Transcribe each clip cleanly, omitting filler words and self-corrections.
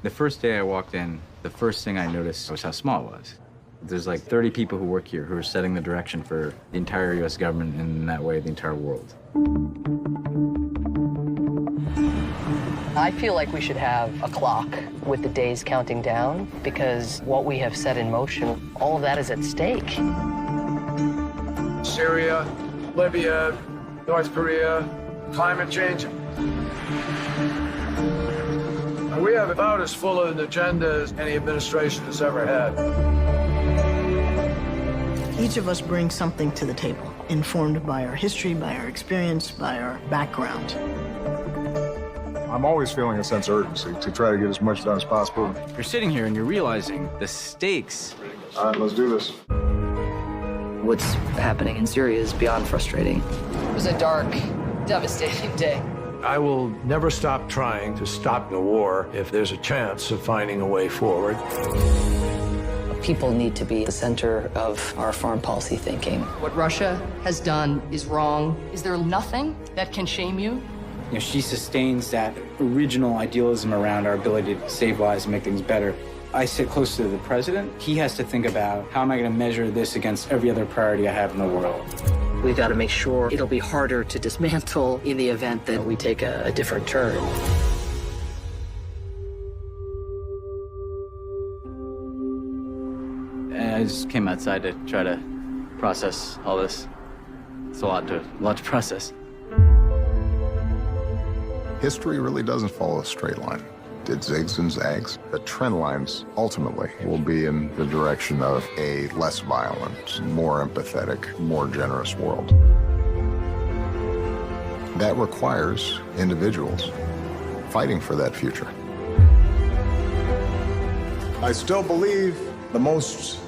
The first day I walked in, the first thing I noticed was how small it was. There's like 30 people who work here who are setting the direction for the entire U.S. government and in that way, the entire world. I feel like we should have a clock with the days counting down because what we have set in motion, all of that is at stake. Syria, Libya, North Korea, climate change. We have about as full of an agenda as any administration has ever had. Each of us brings something to the table, informed by our history, by our experience, by our background. I'm always feeling a sense of urgency to try to get as much done as possible. You're sitting here and you're realizing the stakes. All right, let's do this. What's happening in Syria is beyond frustrating. It was a dark, devastating day. I will never stop trying to stop the war if there's a chance of finding a way forward. People need to be the center of our foreign policy thinking. What Russia has done is wrong. Is there nothing that can shame you? You know, she sustains that original idealism around our ability to save lives and make things better. I sit close to the president. He has to think about how am I going to measure this against every other priority I have in the world. We've got to make sure it'll be harder to dismantle in the event that we take a different turn. And I just came outside to try to process all this. It's a lot to process. History really doesn't follow a straight line. It zigs and zags. The trend lines ultimately will be in the direction of a less violent, more empathetic, more generous world. That requires individuals fighting for that future. I still believe the most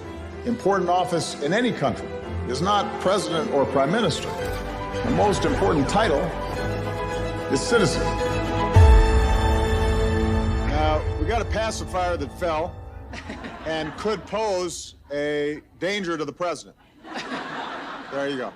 important office in any country is not president or prime minister. The most important title is citizen. Now, we got a pacifier that fell and could pose a danger to the president. There you go.